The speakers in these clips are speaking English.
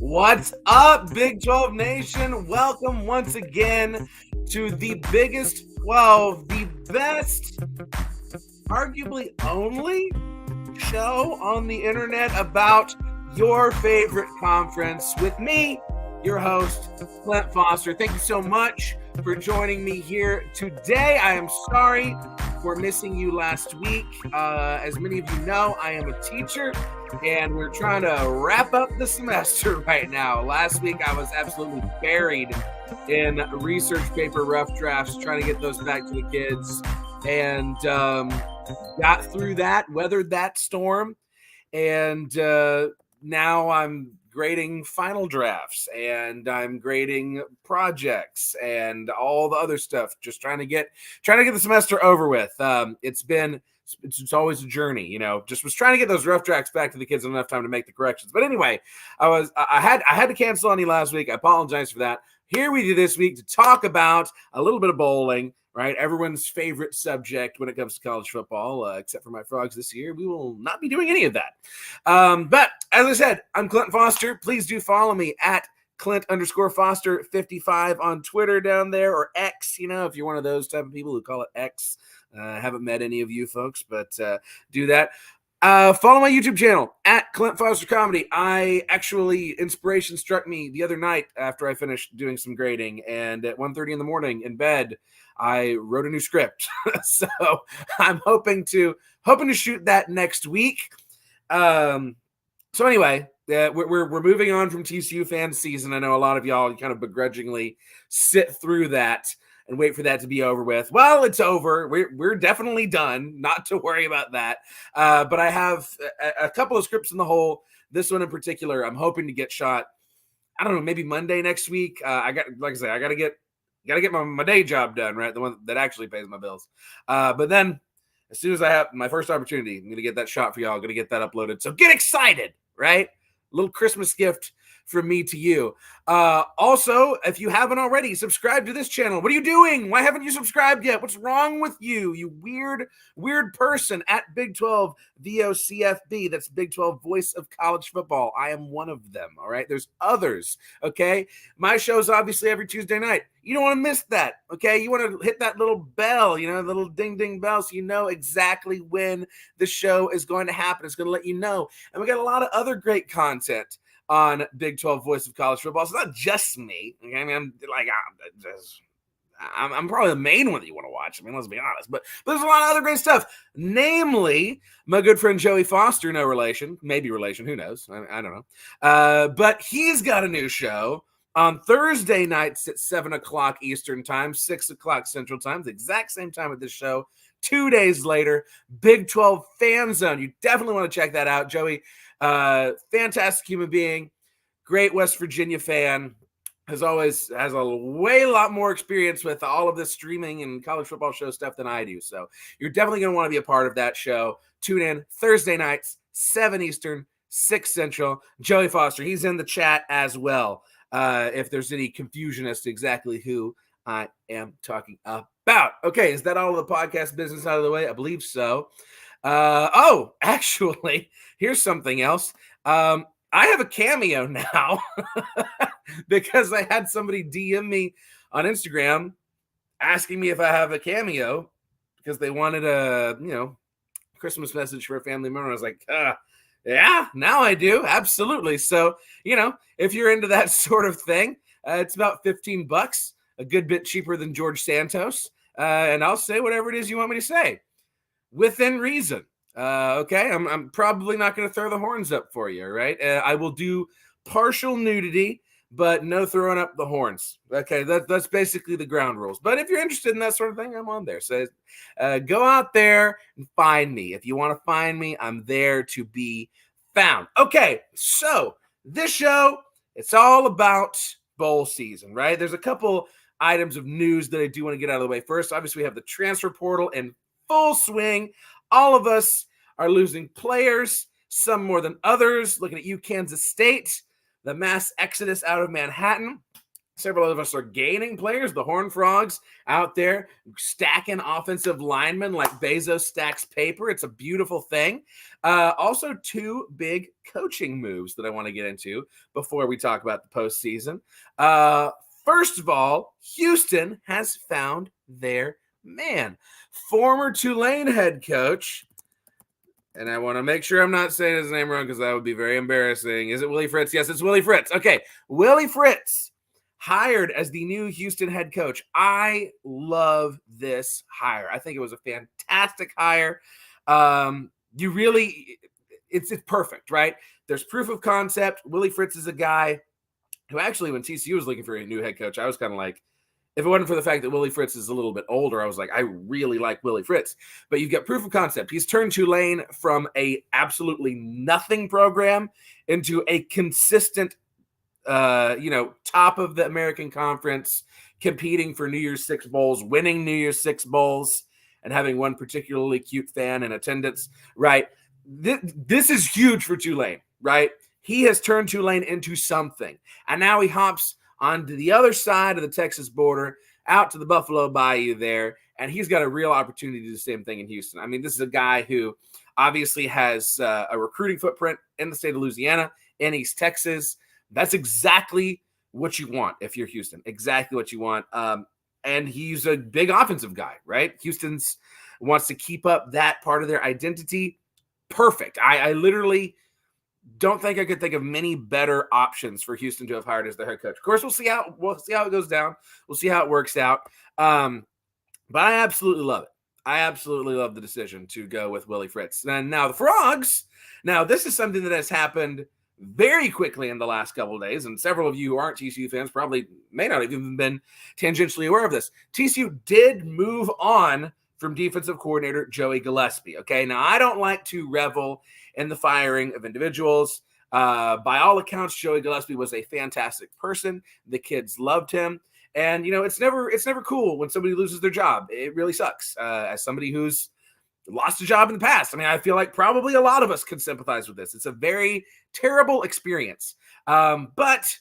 What's up, Big 12 Nation? Welcome once again to the biggest, the best, arguably only show on the internet about your favorite conference with me, your host, Clint Foster. Thank you so much for joining me here today. I am sorry for missing you last week. As many of you know, I am a teacher and we're trying to wrap up the semester right now. Last week, I was absolutely buried in research paper rough drafts, trying to get those back to the kids, and got through that, weathered that storm, and now I'm grading final drafts and I'm grading projects and all the other stuff, just trying to get the semester over with. It's always a journey, just was trying to get those rough drafts back to the kids in enough time to make the corrections. But anyway, I had to cancel on you last week. I apologize for that. Here we do this week to talk about a little bit of bowling, right? Everyone's favorite subject when it comes to college football, except for my Frogs this year. We will not be doing any of that. But as I said, I'm Clint Foster. Please do follow me at Clint_Foster55 on Twitter down there, or X, if you're one of those type of people who call it X. I haven't met any of you folks, but do that. Follow my YouTube channel at Clint Foster Comedy. Inspiration struck me the other night after I finished doing some grading, and at 1:30 in the morning in bed, I wrote a new script. So I'm hoping to shoot that next week. So anyway, we're moving on from TCU fan season. I know a lot of y'all kind of begrudgingly sit through that and wait for that to be over with. Well, it's over. We're definitely done. Not to worry about that. But I have a couple of scripts in the hole. This one in particular, I'm hoping to get shot. I don't know, maybe Monday next week. I got to get my day job done, right? The one that actually pays my bills. But then as soon as I have my first opportunity, I'm going to get that shot for y'all. I'm going to get that uploaded. So get excited, right? A little Christmas gift from me to you. Also, if you haven't already, subscribe to this channel. What are you doing? Why haven't you subscribed yet? What's wrong with you, you weird person? At Big 12 VOCFB. That's Big 12 Voice of College Football. I am one of them, all right? There's others, okay? My show's obviously every Tuesday night. You don't want to miss that, okay? You want to hit that little bell, the little ding-ding bell, so you know exactly when the show is going to happen. It's going to let you know. And we got a lot of other great content on Big 12 Voice of College Football. It's not just me. Okay? I mean, I'm probably the main one that you want to watch. I mean, let's be honest. But there's a lot of other great stuff. Namely, my good friend Joey Foster, no relation, maybe relation, who knows? I don't know. But he's got a new show on Thursday nights at 7 o'clock Eastern Time, 6 o'clock Central Time, the exact same time at this show. 2 days later, Big 12 Fan Zone. You definitely want to check that out. Joey, fantastic human being, great West Virginia fan, has a lot more experience with all of this streaming and college football show stuff than I do. So you're definitely going to want to be a part of that show. Tune in Thursday nights, 7 Eastern, 6 Central. Joey Foster, he's in the chat as well. If there's any confusion as to exactly who I am talking about. Okay, is that all of the podcast business out of the way? I believe so. Actually, here's something else. I have a cameo now because I had somebody DM me on Instagram asking me if I have a cameo because they wanted a, Christmas message for a family member. I was like, yeah, now I do. Absolutely. So, if you're into that sort of thing, it's about $15, a good bit cheaper than George Santos. And I'll say whatever it is you want me to say within reason. Okay. I'm probably not going to throw the horns up for you. Right. I will do partial nudity, but no throwing up the horns. Okay. That's basically the ground rules. But if you're interested in that sort of thing, I'm on there. So go out there and find me. If you want to find me, I'm there to be found. Okay. So this show, it's all about bowl season, right? There's a couple items of news that I do want to get out of the way. First, obviously, we have the transfer portal in full swing. All of us are losing players, some more than others. Looking at you, Kansas State, the mass exodus out of Manhattan. Several of us are gaining players. The Horned Frogs out there stacking offensive linemen like Bezos stacks paper. It's a beautiful thing. Also, two big coaching moves that I want to get into before we talk about the postseason. First of all, Houston has found their man. Former Tulane head coach, and I want to make sure I'm not saying his name wrong because that would be very embarrassing. Is it Willie Fritz? Yes, it's Willie Fritz. Okay, Willie Fritz hired as the new Houston head coach. I love this hire. I think it was a fantastic hire. It's perfect, right? There's proof of concept. Willie Fritz is a guy who actually, when TCU was looking for a new head coach, I was kind of like, if it wasn't for the fact that Willie Fritz is a little bit older, I was like, I really like Willie Fritz. But you've got proof of concept. He's turned Tulane from a absolutely nothing program into a consistent top of the American Conference, competing for New Year's Six Bowls, winning New Year's Six Bowls, and having one particularly cute fan in attendance, right? This is huge for Tulane, right? He has turned Tulane into something. And now he hops onto the other side of the Texas border, out to the Buffalo Bayou there, and he's got a real opportunity to do the same thing in Houston. I mean, this is a guy who obviously has a recruiting footprint in the state of Louisiana, in East Texas. That's exactly what you want if you're Houston. Exactly what you want. And he's a big offensive guy, right? Houston's wants to keep up that part of their identity. Perfect. I literally don't think I could think of many better options for Houston to have hired as their head coach. Of course, we'll see how it goes down. We'll see how it works out. But I absolutely love it. I absolutely love the decision to go with Willie Fritz. And now the Frogs. Now, this is something that has happened very quickly in the last couple of days, and several of you who aren't TCU fans probably may not have even been tangentially aware of this. TCU did move on from defensive coordinator Joey Gillespie. Okay, now I don't like to revel in the firing of individuals. By all accounts, Joey Gillespie was a fantastic person. The kids loved him, and it's never cool when somebody loses their job. It really sucks. As somebody who's lost a job in the past, I mean, I feel like probably a lot of us can sympathize with this. It's a very terrible experience. But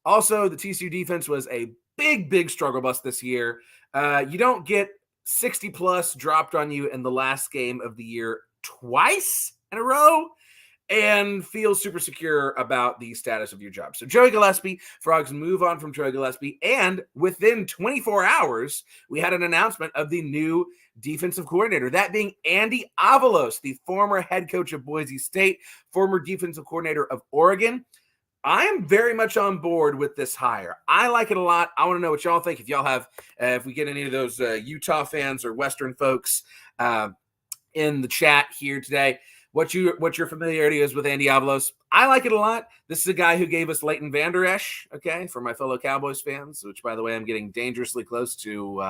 also the TCU defense was a big struggle bus this year. You don't get 60 plus dropped on you in the last game of the year twice in a row and feel super secure about the status of your job. So Joey Gillespie, Frogs move on from Joey Gillespie, and within 24 hours, we had an announcement of the new defensive coordinator, that being Andy Avalos, the former head coach of Boise State, former defensive coordinator of Oregon. I am very much on board with this hire. I like it a lot. I want to know what y'all think. If y'all have, if we get any of those Utah fans or Western folks in the chat here today, what your familiarity is with Andy Avalos. I like it a lot. This is a guy who gave us Leighton Vander Esch, okay, for my fellow Cowboys fans, which, by the way, I'm getting dangerously close to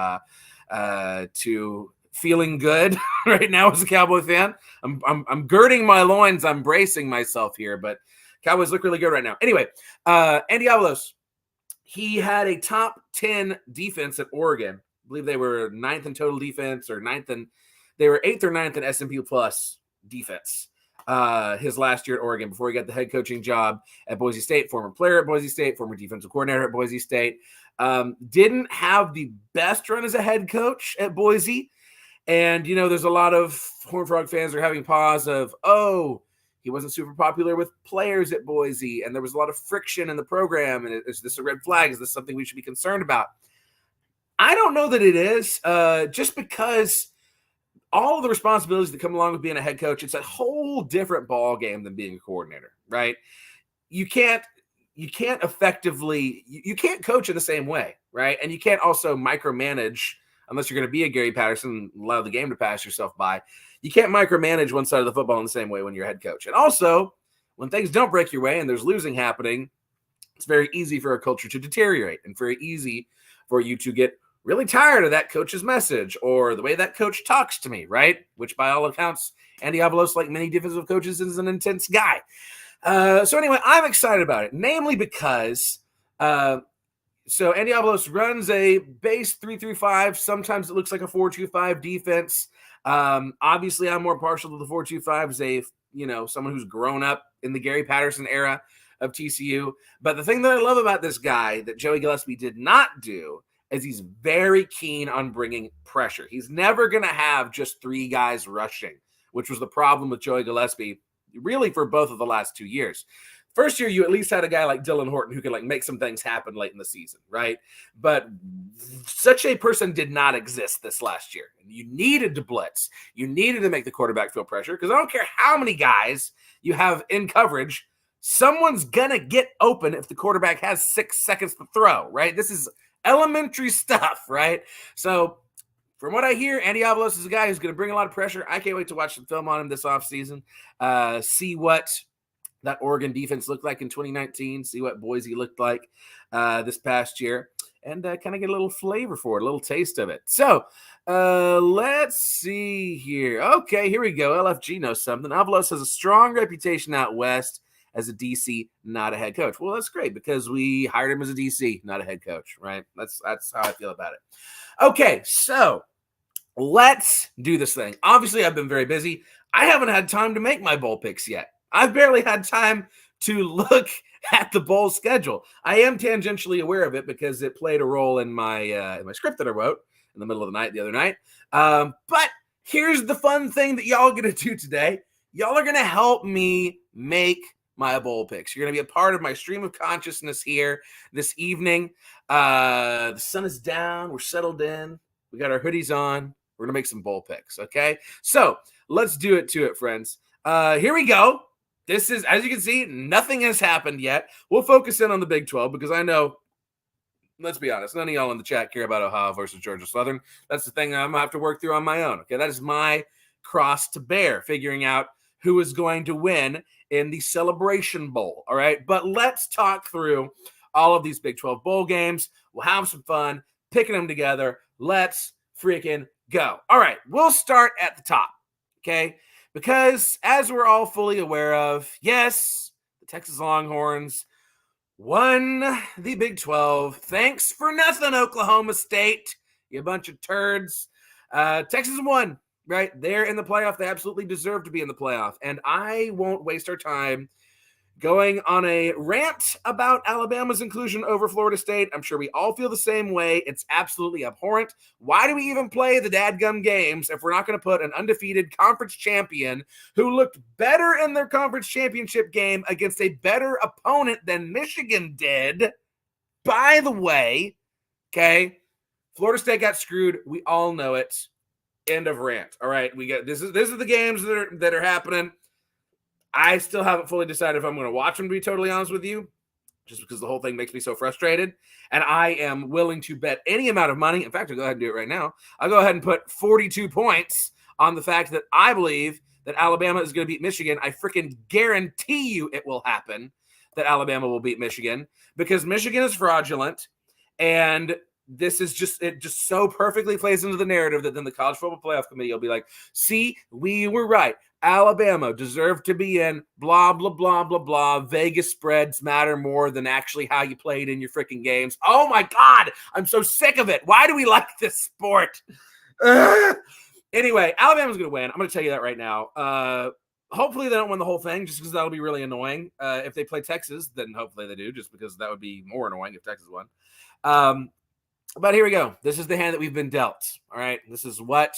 feeling good right now as a Cowboy fan. I'm girding my loins. I'm bracing myself here, but Cowboys look really good right now. Anyway, Andy Avalos, he had a top 10 defense at Oregon. I believe they were 9th in total defense, or they were 8th or 9th in S&P Plus defense his last year at Oregon before he got the head coaching job at Boise State. Former player at Boise State, former defensive coordinator at Boise State. Didn't have the best run as a head coach at Boise. And, there's a lot of Horned Frog fans are having pause of, he wasn't super popular with players at Boise, and there was a lot of friction in the program. And is this a red flag? Is this something we should be concerned about? I don't know that it is, just because all of the responsibilities that come along with being a head coach, it's a whole different ball game than being a coordinator, right? You can't effectively, you can't coach in the same way, right? And you can't also micromanage, unless you're going to be a Gary Patterson and allow the game to pass yourself by. You can't micromanage one side of the football in the same way when you're a head coach. And also, when things don't break your way and there's losing happening, it's very easy for a culture to deteriorate and very easy for you to get really tired of that coach's message or the way that coach talks to me, right? Which, by all accounts, Andy Avalos, like many defensive coaches, is an intense guy. So anyway, I'm excited about it, namely because so Andy Avalos runs a base 3-3-5. Sometimes it looks like a 4-2-5 defense. Obviously, I'm more partial to the 4-2-5 as someone who's grown up in the Gary Patterson era. of TCU. But the thing that I love about this guy that Joey Gillespie did not do is he's very keen on bringing pressure. He's never going to have just 3 guys rushing, which was the problem with Joey Gillespie really for both of the last 2 years. First year, you at least had a guy like Dylan Horton who could like make some things happen late in the season, right? But such a person did not exist this last year. You needed to blitz. You needed to make the quarterback feel pressure because I don't care how many guys you have in coverage, someone's going to get open if the quarterback has 6 seconds to throw, right? This is elementary stuff, right? So from what I hear, Andy Avalos is a guy who's going to bring a lot of pressure. I can't wait to watch some film on him this offseason, see what that Oregon defense looked like in 2019, see what Boise looked like this past year, and kind of get a little flavor for it, a little taste of it. So let's see here. Okay, here we go. LFG knows something. Avalos has a strong reputation out west as a DC, not a head coach. Well, that's great because we hired him as a DC, not a head coach, right? That's how I feel about it. Okay, so let's do this thing. Obviously, I've been very busy. I haven't had time to make my bowl picks yet. I've barely had time to look at the bowl schedule. I am tangentially aware of it because it played a role in my script that I wrote in the middle of the night the other night. But here's the fun thing that y'all are going to do today. Y'all are going to help me make my bowl picks. You're going to be a part of my stream of consciousness here this evening. The sun is down. We're settled in. We got our hoodies on. We're going to make some bowl picks, okay? So let's do it to it, friends. Here we go. This is, as you can see, nothing has happened yet. We'll focus in on the Big 12 because I know, let's be honest, none of y'all in the chat care about Ohio versus Georgia Southern. That's the thing I'm going to have to work through on my own, okay? That is my cross to bear, figuring out who is going to win in the Celebration Bowl, all right? But let's talk through all of these Big 12 bowl games. We'll have some fun picking them together. Let's freaking go. All right, we'll start at the top, okay? Because as we're all fully aware of, yes, the Texas Longhorns won the Big 12. Thanks for nothing, Oklahoma State, you bunch of turds. Texas won, right? They're in the playoff. They absolutely deserve to be in the playoff. And I won't waste our time going on a rant about Alabama's inclusion over Florida State. I'm sure we all feel the same way. It's absolutely abhorrent. Why do we even play the dadgum games if we're not going to put an undefeated conference champion who looked better in their conference championship game against a better opponent than Michigan did? By the way, okay, Florida State got screwed. We all know it. End of rant. All right, we got this is the games that are happening. I still haven't fully decided if I'm going to watch them, to be totally honest with you, just because the whole thing makes me so frustrated. And I am willing to bet any amount of money. In fact, I'll go ahead and do it right now. I'll go ahead and put 42 points on the fact that I believe that Alabama is going to beat Michigan. I freaking guarantee you it will happen that Alabama will beat Michigan because Michigan is fraudulent. And this is it just so perfectly plays into the narrative that then the College Football Playoff Committee will be like, see, we were right. Alabama deserved to be in, blah, blah, blah, blah, blah. Vegas spreads matter more than actually how you played in your freaking games. Oh, my God. I'm so sick of it. Why do we like this sport? Anyway, Alabama's going to win. I'm going to tell you that right now. Hopefully they don't win the whole thing just because that'll be really annoying. If they play Texas, then hopefully they do just because that would be more annoying if Texas won. But here we go. This is the hand that we've been dealt. All right. This is what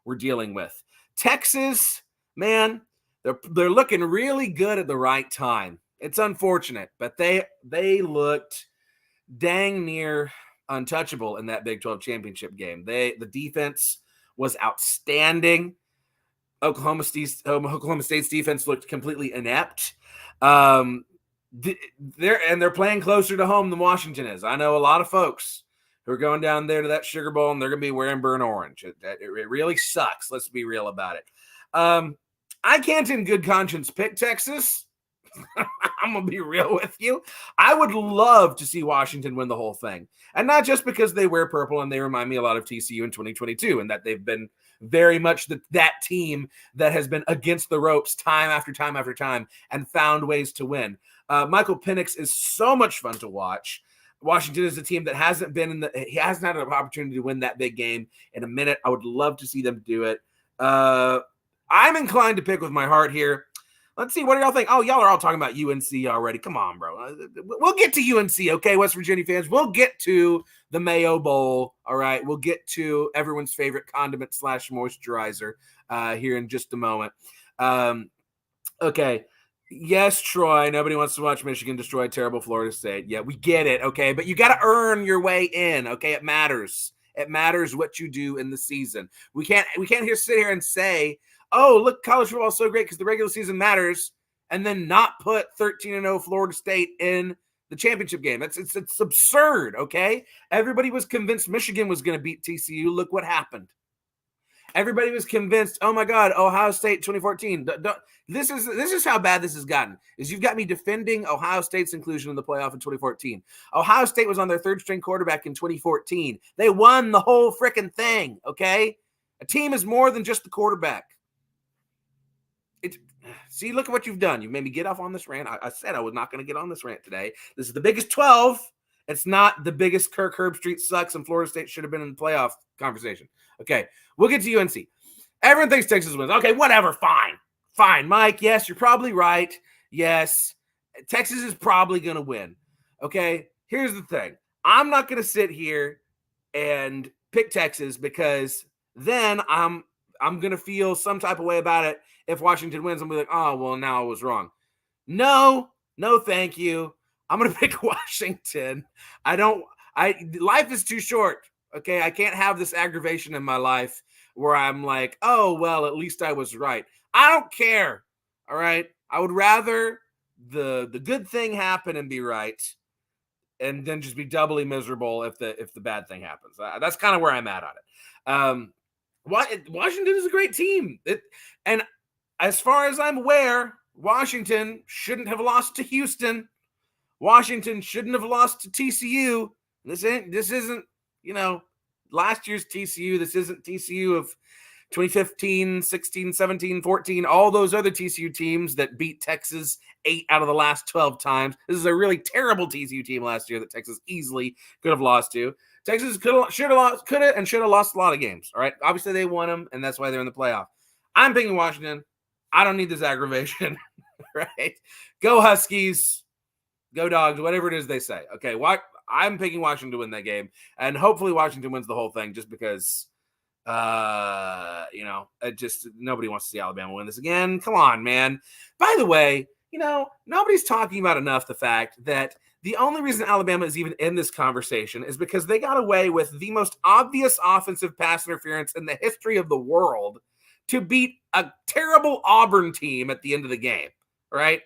we're dealing with. Texas, man, they're looking really good at the right time. It's unfortunate, but they looked dang near untouchable in that Big 12 championship game. The defense was outstanding. Oklahoma State's defense looked completely inept. They're playing closer to home than Washington is. I know a lot of folks who are going down there to that Sugar Bowl, and they're going to be wearing burnt orange. It really sucks. Let's be real about it. I can't in good conscience pick Texas. I'm going to be real with you. I would love to see Washington win the whole thing. And not just because they wear purple and they remind me a lot of TCU in 2022 and that they've been very much that team that has been against the ropes time after time after time and found ways to win. Michael Penix is so much fun to watch. Washington is a team that he hasn't had an opportunity to win that big game in a minute. I would love to see them do it. I'm inclined to pick with my heart here. Let's see. What do y'all think? Oh, y'all are all talking about UNC already. Come on, bro. We'll get to UNC, okay, West Virginia fans. We'll get to the Mayo Bowl, all right? We'll get to everyone's favorite condiment / moisturizer here in just a moment. Okay. Yes, Troy. Nobody wants to watch Michigan destroy terrible Florida State. Yeah, we get it, okay? But you got to earn your way in, okay? It matters. It matters what you do in the season. We can't sit here and say, oh, look, college football is so great because the regular season matters, and then not put 13-0 Florida State in the championship game. It's absurd, okay? Everybody was convinced Michigan was going to beat TCU. Look what happened. Everybody was convinced, oh my God, Ohio State 2014. This is how bad this has gotten. Is you've got me defending Ohio State's inclusion in the playoff in 2014. Ohio State was on their third string quarterback in 2014. They won the whole freaking thing, okay? A team is more than just the quarterback. See, look at what you've done. You made me get off on this rant. I said I was not going to get on this rant today. This is the biggest 12. It's not the biggest Kirk Herbstreit sucks and Florida State should have been in the playoff conversation. Okay, we'll get to UNC. Everyone thinks Texas wins. Okay, whatever, fine. Fine, Mike, yes, you're probably right. Yes, Texas is probably going to win. Okay, here's the thing. I'm not going to sit here and pick Texas because then I'm going to feel some type of way about it. If Washington wins, I'm going to be like, oh, well, now I was wrong. No, thank you. I'm going to pick Washington. Life is too short. Okay, I can't have this aggravation in my life where I'm like, oh, well, at least I was right. I don't care. All right. I would rather the good thing happen and be right and then just be doubly miserable if the bad thing happens. That's kind of where I'm at on it. Washington is a great team. And as far as I'm aware, Washington shouldn't have lost to Houston. Washington shouldn't have lost to TCU. This isn't, last year's TCU. This isn't TCU of 2015, 16, 17, 14, all those other TCU teams that beat Texas 8 out of the last 12 times. This is a really terrible TCU team last year that Texas easily could have lost to. Texas should have lost a lot of games. All right. Obviously, they won them, and that's why they're in the playoff. I'm picking Washington. I don't need this aggravation. Right? Go Huskies. Go Dogs. Whatever it is they say. Okay. I'm picking Washington to win that game, and hopefully Washington wins the whole thing just because, nobody wants to see Alabama win this again. Come on, man. By the way, nobody's talking about enough the fact that the only reason Alabama is even in this conversation is because they got away with the most obvious offensive pass interference in the history of the world to beat a terrible Auburn team at the end of the game, right?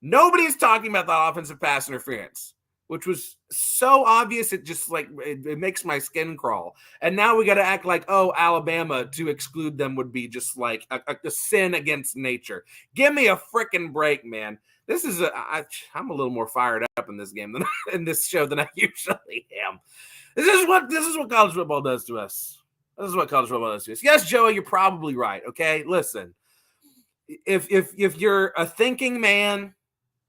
Nobody's talking about that offensive pass interference, which was so obvious it just it makes my skin crawl. And now we got to act like, oh, Alabama, to exclude them would be just like a sin against nature. Give me a freaking break, man. This is I'm a little more fired up in this game than in this show than I usually am. This is what college football does to us. This is what college football does to us. Yes, Joey, you're probably right. Okay, listen. If you're a thinking man,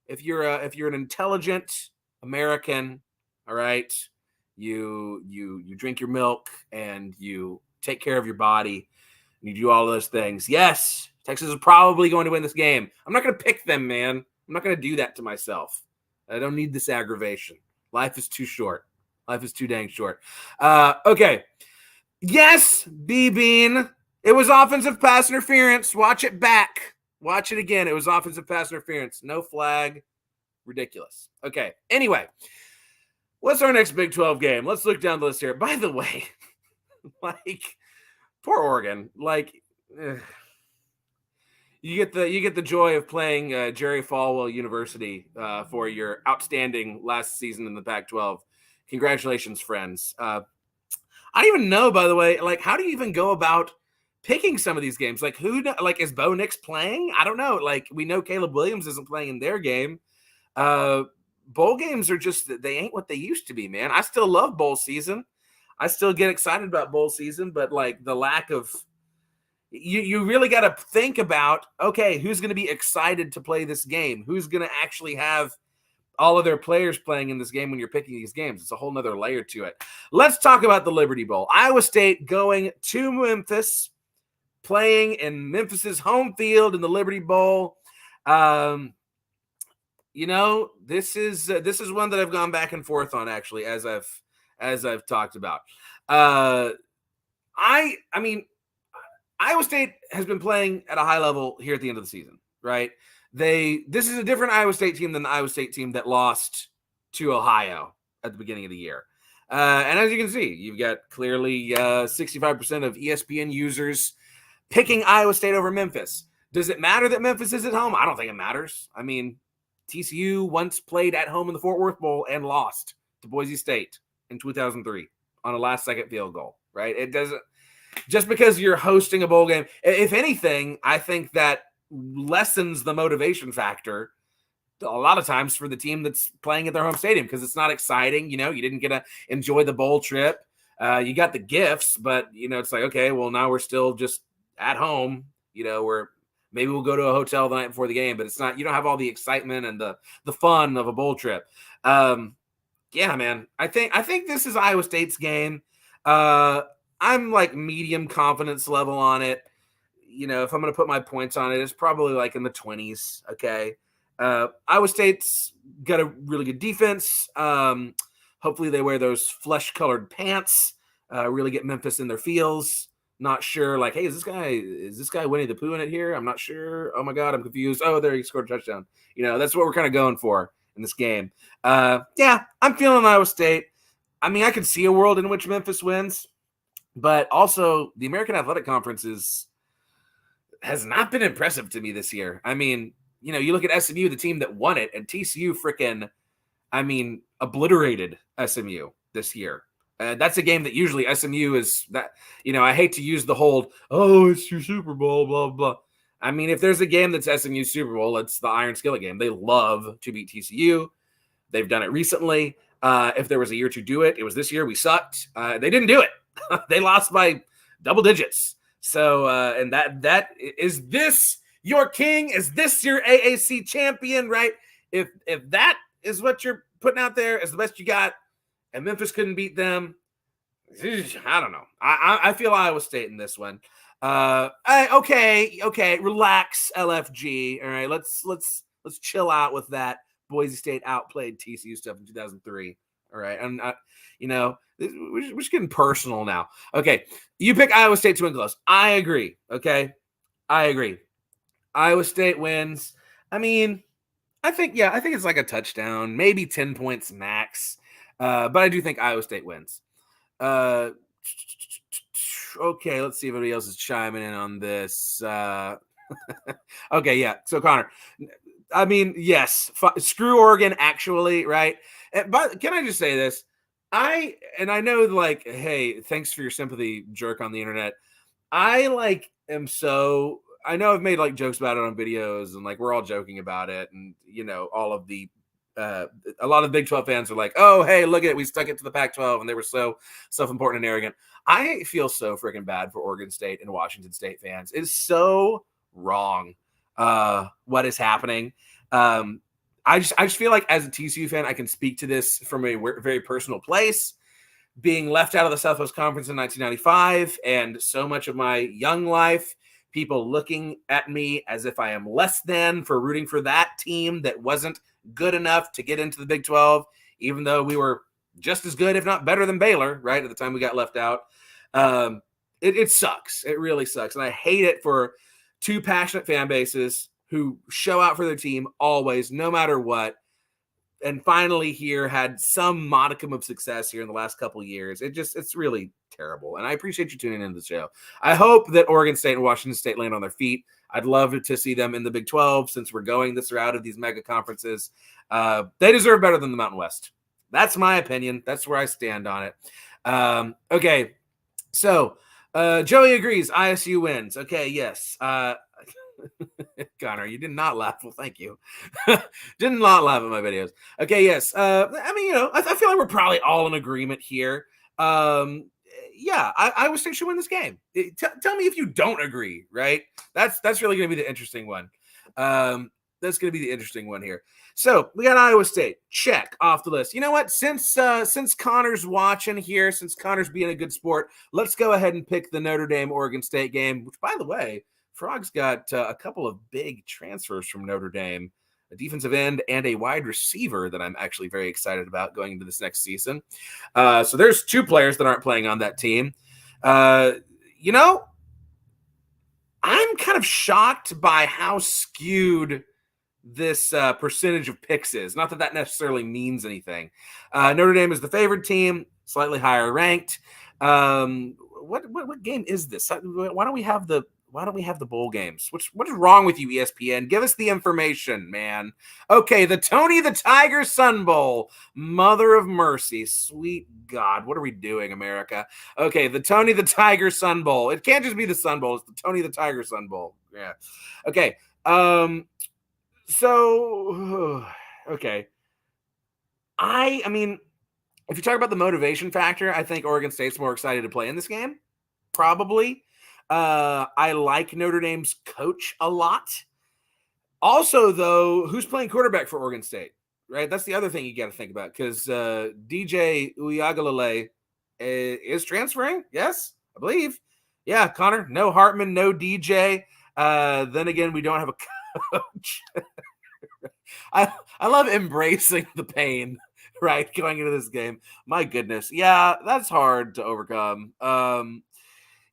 if you're an intelligent American, all right, you drink your milk and you take care of your body and you do all those things. Yes, Texas is probably going to win this game. I'm not going to pick them, man. I'm not going to do that to myself. I don't need this aggravation. Life is too short. Life is too dang short. Okay. Yes, B-Bean. It was offensive pass interference. Watch it back. Watch it again. It was offensive pass interference. No flag. Ridiculous. Okay. Anyway, what's our next Big 12 game? Let's look down the list here. By the way, poor Oregon. You get the joy of playing Jerry Falwell University for your outstanding last season in the Pac-12. Congratulations, friends. I don't even know, by the way, how do you even go about picking some of these games? Is Bo Nix playing? I don't know. We know Caleb Williams isn't playing in their game. Bowl games are they ain't what they used to be, man. I still love bowl season. I still get excited about bowl season, but the lack of you really got to think about, okay, who's going to be excited to play this game? Who's going to actually have all of their players playing in this game when you're picking these games? It's a whole nother layer to it. Let's talk about the Liberty Bowl. Iowa State going to Memphis, playing in Memphis's home field in the Liberty Bowl. This is one that I've gone back and forth on, actually, as I've talked about. I mean, Iowa State has been playing at a high level here at the end of the season, right? This is a different Iowa State team than the Iowa State team that lost to Ohio at the beginning of the year. And as you can see, you've got clearly 65% of ESPN users picking Iowa State over Memphis. Does it matter that Memphis is at home? I don't think it matters. I mean, TCU once played at home in the Fort Worth Bowl and lost to Boise State in 2003 on a last-second field goal, right? It doesn't – just because you're hosting a bowl game, if anything, I think that lessens the motivation factor a lot of times for the team that's playing at their home stadium because it's not exciting. You didn't get to enjoy the bowl trip. You got the gifts, but, it's like, okay, well, now we're still just at home, where maybe we'll go to a hotel the night before the game, but it's not – you don't have all the excitement and the fun of a bowl trip. Yeah, man, I think this is Iowa State's game. I'm like medium confidence level on it. If I'm going to put my points on it, it's probably like in the 20s. Okay. Iowa State's got a really good defense. Hopefully they wear those flesh colored pants, really get Memphis in their feels. Not sure, like, hey, is this guy Winnie the Pooh in it here? I'm not sure. Oh my God, I'm confused. Oh, there he scored a touchdown. That's what we're kind of going for in this game. Yeah, I'm feeling Iowa State. I mean, I could see a world in which Memphis wins, but also the American Athletic Conference has not been impressive to me this year. I mean, you look at SMU, the team that won it, and TCU obliterated SMU this year. That's a game that usually SMU is that, I hate to use the whole, oh, it's your Super Bowl, blah, blah. I mean, if there's a game that's SMU Super Bowl, it's the Iron Skillet game. They love to beat TCU. They've done it recently. If there was a year to do it, it was this year. We sucked. They didn't do it. They lost by double digits. So, and that is this your king? Is this your AAC champion, right? If that is what you're putting out there as the best you got, and Memphis couldn't beat them, I don't know. I feel Iowa State in this one. Okay, relax, LFG. All right, let's chill out with that. Boise State outplayed TCU stuff in 2003. All right, I'm not, we're just getting personal now. Okay, you pick Iowa State to win close. I agree. Okay, I agree. Iowa State wins. I mean, I think it's like a touchdown, maybe 10 points max. But I do think Iowa State wins. Okay, let's see if anybody else is chiming in on this. Okay, yeah. So Connor, I mean, yes, screw Oregon, actually, right? But can I just say this? I know, like, hey, thanks for your sympathy, jerk on the internet. I know I've made like jokes about it on videos, and like we're all joking about it, and all of the a lot of Big 12 fans are like, oh, hey, look at it, we stuck it to the Pac-12, and they were so self-important and arrogant. I feel so freaking bad for Oregon State and Washington State fans. It's so wrong what is happening. I just feel like as a TCU fan, I can speak to this from a very personal place. Being left out of the Southwest Conference in 1995, and so much of my young life, people looking at me as if I am less than for rooting for that team that wasn't good enough to get into the Big 12, even though we were just as good, if not better than Baylor, right, at the time we got left out. It sucks. It really sucks. And I hate it for two passionate fan bases who show out for their team always, no matter what, and finally here had some modicum of success here in the last couple of years. It's really terrible. And I appreciate you tuning into the show. I hope that Oregon State and Washington State land on their feet. I'd love to see them in the Big 12 since we're going this route of these mega conferences. They deserve better than the Mountain West. That's my opinion. That's where I stand on it. Okay. So Joey agrees. ISU wins. Okay. Yes. Connor, you did not laugh. Well, thank you. Did not laugh at my videos. Okay, yes. I mean, I feel like we're probably all in agreement here. Yeah, Iowa State should win this game. Tell me if you don't agree, right? That's really going to be the interesting one. That's going to be the interesting one here. So we got Iowa State. Check off the list. You know what? Since Connor's watching here, since Connor's being a good sport, let's go ahead and pick the Notre Dame Oregon State game, which, by the way, Frog's got a couple of big transfers from Notre Dame, a defensive end and a wide receiver that I'm actually very excited about going into this next season. So there's 2 players that aren't playing on that team. You know, I'm kind of shocked by how skewed this percentage of picks is. Not that that necessarily means anything. Notre Dame is the favored team, slightly higher ranked. What game is this? Why don't we have the bowl games? What is wrong with you, ESPN? Give us the information, man. Okay, the Tony the Tiger Sun Bowl. Mother of mercy, sweet God, what are we doing, America? Okay, the Tony the Tiger Sun Bowl. It can't just be the Sun Bowl. It's the Tony the Tiger Sun Bowl. Yeah. Okay. So, okay. I mean, if you talk about the motivation factor, I think Oregon State's more excited to play in this game. Probably. I like Notre Dame's coach a lot. Also, though, who's playing quarterback for Oregon State? Right? That's the other thing you got to think about, because DJ Uiagalelei is transferring. Yes, I believe. Yeah, Connor, no Hartman, no DJ. Then again, we don't have a coach. I love embracing the pain, right, going into this game. My goodness. Yeah, that's hard to overcome.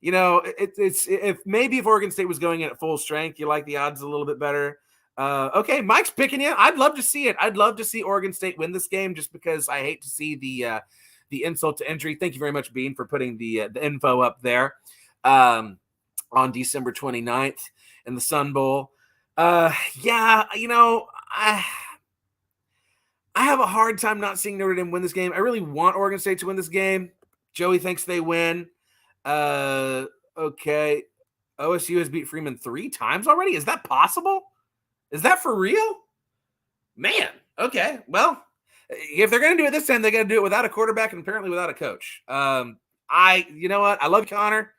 You know, it's if Oregon State was going in at full strength, you like the odds a little bit better. Okay, Mike's picking you. I'd love to see it. I'd love to see Oregon State win this game, just because I hate to see the insult to injury. Thank you very much, Bean, for putting the info up there on December 29th in the Sun Bowl. Yeah, you know, I have a hard time not seeing Notre Dame win this game. I really want Oregon State to win this game. Joey thinks they win. Okay. OSU has beat Freeman 3 times already. Is that possible? Is that for real? Man. Okay. Well, if they're going to do it this time, they got to do it without a quarterback and apparently without a coach. You know what? I love Connor.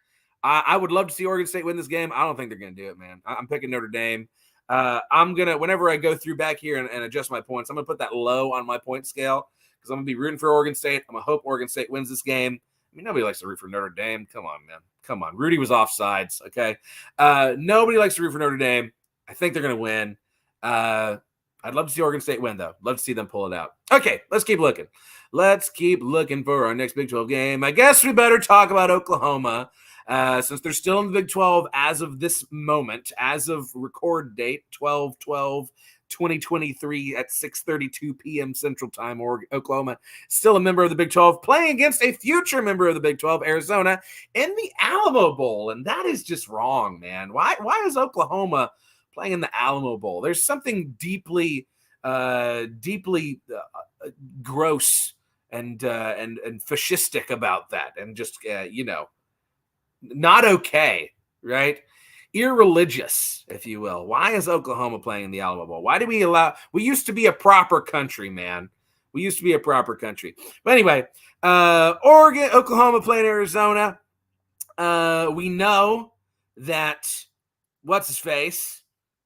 I would love to see Oregon State win this game. I don't think they're going to do it, man. I'm picking Notre Dame. I'm going to, whenever I go through back here and adjust my points, I'm going to put that low on my point scale, because I'm going to be rooting for Oregon State. I'm going to hope Oregon State wins this game. I mean, nobody likes to root for Notre Dame. Come on, man. Come on. Rudy was offsides, okay? Nobody likes to root for Notre Dame. I think they're going to win. I'd love to see Oregon State win, though. Love to see them pull it out. Okay, let's keep looking. Let's keep looking for our next Big 12 game. I guess we better talk about Oklahoma, since they're still in the Big 12 as of this moment, as of record date, 12/12/2023 at 6:32 p.m. Central Time. Oklahoma still a member of the Big 12, playing against a future member of the Big 12, Arizona, in the Alamo Bowl, and that is just wrong, man. Why is Oklahoma playing in the Alamo Bowl? There's something deeply gross and fascistic about that, and just not okay, right? Irreligious, if you will. Why is Oklahoma playing in the Alamo Bowl? Why do we allow? We used to be a proper country, man. We used to be a proper country. But anyway, Oregon, Oklahoma playing Arizona. We know that what's his face?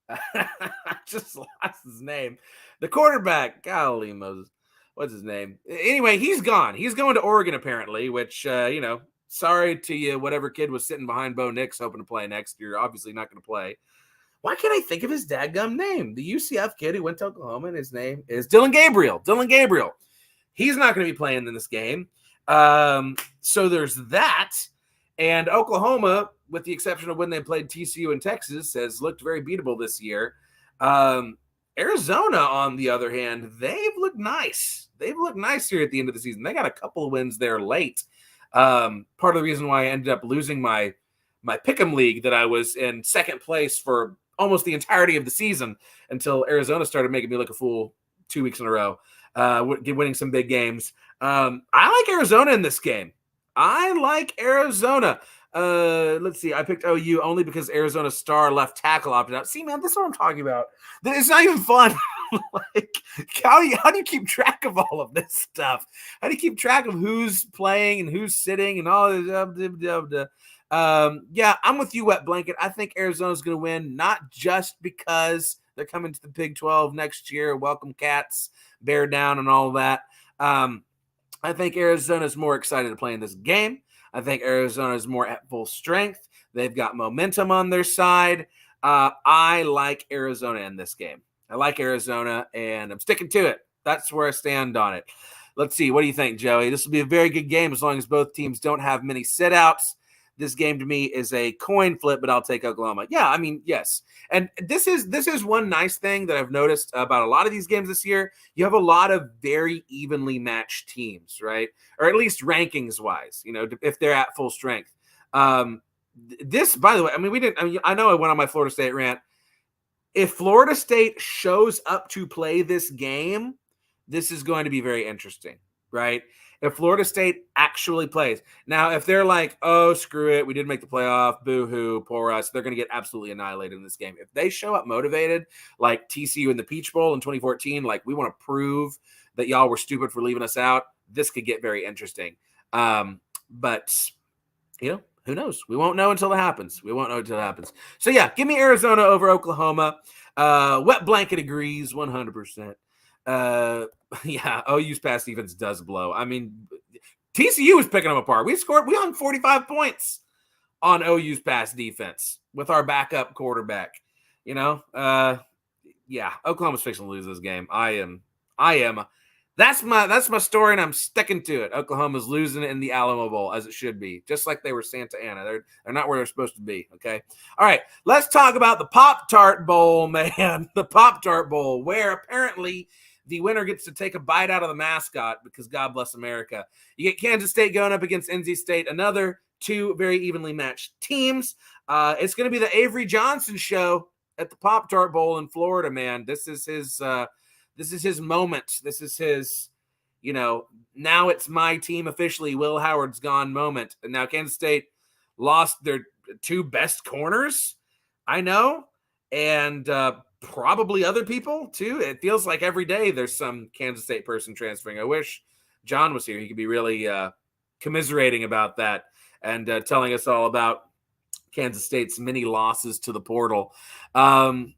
I just lost his name. The quarterback, golly Moses, what's his name? Anyway, he's gone. He's going to Oregon apparently, which sorry to you, whatever kid was sitting behind Bo Nix hoping to play next year. Obviously not going to play. Why can't I think of his dadgum name? The UCF kid who went to Oklahoma, and his name is Dylan Gabriel. Dylan Gabriel. He's not going to be playing in this game. So there's that. And Oklahoma, with the exception of when they played TCU in Texas, has looked very beatable this year. Arizona, on the other hand, they've looked nice. They've looked nice here at the end of the season. They got a couple of wins there late. Part of the reason why I ended up losing my pick'em league that I was in second place for almost the entirety of the season until Arizona started making me look a fool 2 weeks in a row, winning some big games. I like Arizona in this game. I like Arizona. Let's see. I picked OU only because Arizona's star left tackle opted out. See, man, this is what I'm talking about. It's not even fun. Like, how do you keep track of all of this stuff? How do you keep track of who's playing and who's sitting and all this? Yeah, I'm with you, Wet Blanket. I think Arizona's going to win, not just because they're coming to the Big 12 next year. Welcome, Cats, bear down, and all that. I think Arizona's more excited to play in this game. I think Arizona is more at full strength. They've got momentum on their side. I like Arizona in this game. I like Arizona, and I'm sticking to it. That's where I stand on it. Let's see. What do you think, Joey? This will be a very good game as long as both teams don't have many sit-outs. This game to me is a coin flip, but I'll take Oklahoma. Yeah, I mean, yes. And this is one nice thing that I've noticed about a lot of these games this year. You have a lot of very evenly matched teams, right? Or at least rankings wise, if they're at full strength. This, by the way, I know I went on my Florida State rant. If Florida State shows up to play this game, this is going to be very interesting, right? If Florida State actually plays. Now, if they're like, oh, screw it, we didn't make the playoff, boo-hoo, poor us, they're going to get absolutely annihilated in this game. If they show up motivated, like TCU in the Peach Bowl in 2014, like we want to prove that y'all were stupid for leaving us out, this could get very interesting. But, who knows? We won't know until it happens. So, yeah, give me Arizona over Oklahoma. Wet blanket agrees 100%. Yeah, OU's pass defense does blow. I mean, TCU was picking them apart. We hung 45 points on OU's pass defense with our backup quarterback. Yeah, Oklahoma's fixing to lose this game. I am. That's my story, and I'm sticking to it. Oklahoma's losing it in the Alamo Bowl, as it should be, just like they were Santa Ana. They're not where they're supposed to be, okay? All right, let's talk about the Pop-Tart Bowl, man. The Pop-Tart Bowl, where apparently the winner gets to take a bite out of the mascot because God bless America. You get Kansas State going up against NC State, another two very evenly matched teams. It's going to be the Avery Johnson show at the Pop-Tart Bowl in Florida, man. This is his moment. This is his, now it's my team officially. Will Howard's gone moment. And now Kansas State lost their two best corners, I know, and probably other people too. It feels like every day there's some Kansas State person transferring. I wish John was here. He could be really commiserating about that and telling us all about Kansas State's many losses to the portal. But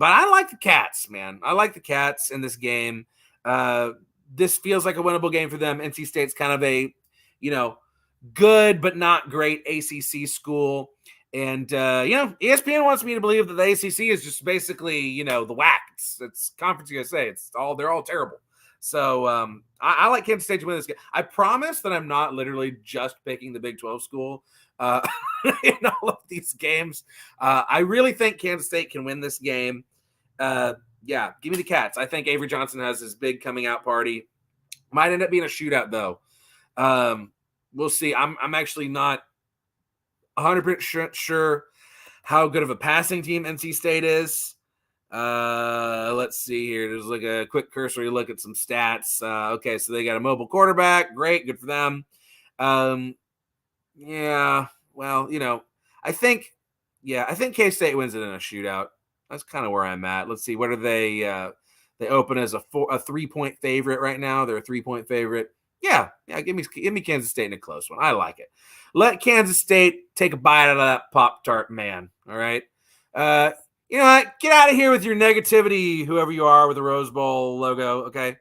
I like the Cats, man. I like the Cats in this game. This feels like a winnable game for them. NC State's kind of a, good but not great ACC school. And, ESPN wants me to believe that the ACC is just basically, the WAC. It's Conference USA. They're all terrible. So I like Kansas State to win this game. I promise that I'm not literally just picking the Big 12 school in all of these games. I really think Kansas State can win this game. Give me the Cats. I think Avery Johnson has his big coming out party. Might end up being a shootout, though. We'll see. I'm actually not 100% sure how good of a passing team NC State is. Let's see here. There's like a quick cursory look at some stats. Okay, so they got a mobile quarterback. Great, good for them. I think K-State wins it in a shootout. That's kind of where I'm at. Let's see. What are they? They open as a 3-point favorite right now. They're a 3-point favorite. Yeah. Give me Kansas State in a close one. I like it. Let Kansas State take a bite out of that Pop-Tart, man. All right. You know what? Get out of here with your negativity, whoever you are, with the Rose Bowl logo. Okay.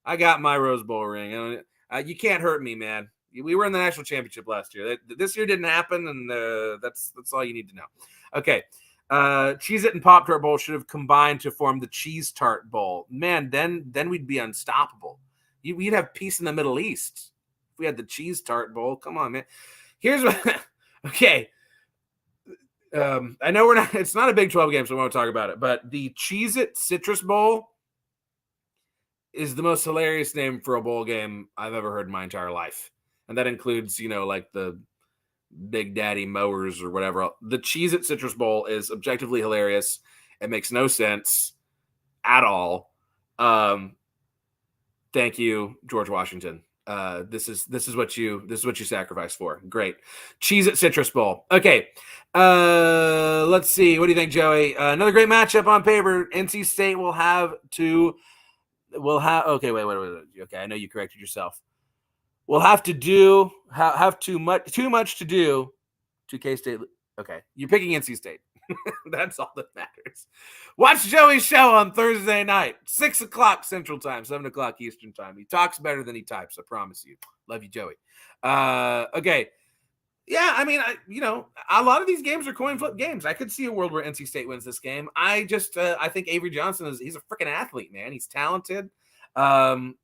I got my Rose Bowl ring. You can't hurt me, man. We were in the national championship last year. This year didn't happen, and that's all you need to know. Okay. Cheez-It and Pop-Tart Bowl should have combined to form the Cheese Tart Bowl. Man, then we'd be unstoppable. We'd have peace in the Middle East if we had the Cheese Tart Bowl. Come on, man. Here's what. Okay. I know it's not a Big 12 game, so we won't talk about it. But the Cheez-It Citrus Bowl is the most hilarious name for a bowl game I've ever heard in my entire life. And that includes, like the Big Daddy Mowers or whatever. The Cheez-It Citrus Bowl is objectively hilarious. It makes no sense at all. Thank you, George Washington. This is what you sacrifice for. Great. Cheez-It Citrus Bowl. Okay. Let's see. What do you think, Joey? Another great matchup on paper. NC State will have okay, wait. Okay, I know you corrected yourself. We'll have to do have too much to do to K-State. Okay, you're picking NC State. That's all that matters. Watch Joey's show on Thursday night, 6:00 Central Time, 7:00 Eastern Time. He talks better than he types, I promise you. Love you, Joey. Okay, Yeah, I mean, a lot of these games are coin flip games. I could see a world where NC State wins this game. I think Avery Johnson he's a freaking athlete, man. He's talented. Um,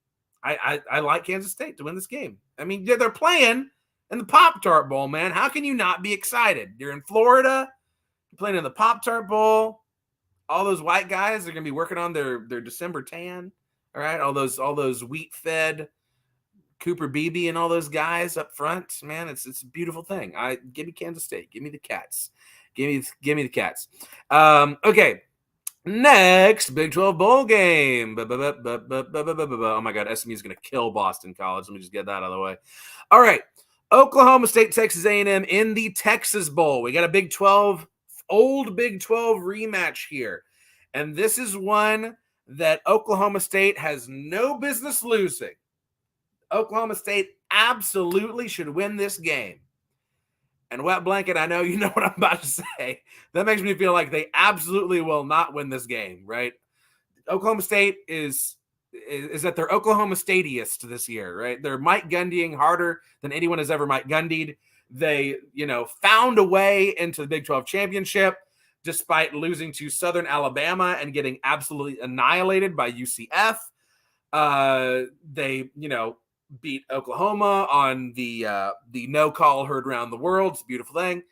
I like Kansas State to win this game. I mean, they're playing in the Pop-Tart Bowl, man. How can you not be excited? You're in Florida, you're playing in the Pop-Tart Bowl. All those white guys are going to be working on their December tan. All right, all those wheat-fed Cooper Beebe and all those guys up front, man, it's a beautiful thing. Give me Kansas State, give me the Cats, give me the Cats. Okay, next Big 12 bowl game. Oh my God, SMU is gonna kill Boston College. Let me just get that out of the way. All right, Oklahoma State, Texas A&M in the Texas Bowl. We got a old Big 12 rematch here, and this is one that Oklahoma State has no business losing. Oklahoma State absolutely should win this game. And Wet Blanket, I know you know what I'm about to say. That makes me feel like they absolutely will not win this game, right? Oklahoma State is at their Oklahoma Statiest this year, right? They're Mike Gundying harder than anyone has ever Mike Gundied. They, found a way into the Big 12 championship despite losing to Southern Alabama and getting absolutely annihilated by UCF. They, beat Oklahoma on the no call heard around the world. It's a beautiful thing.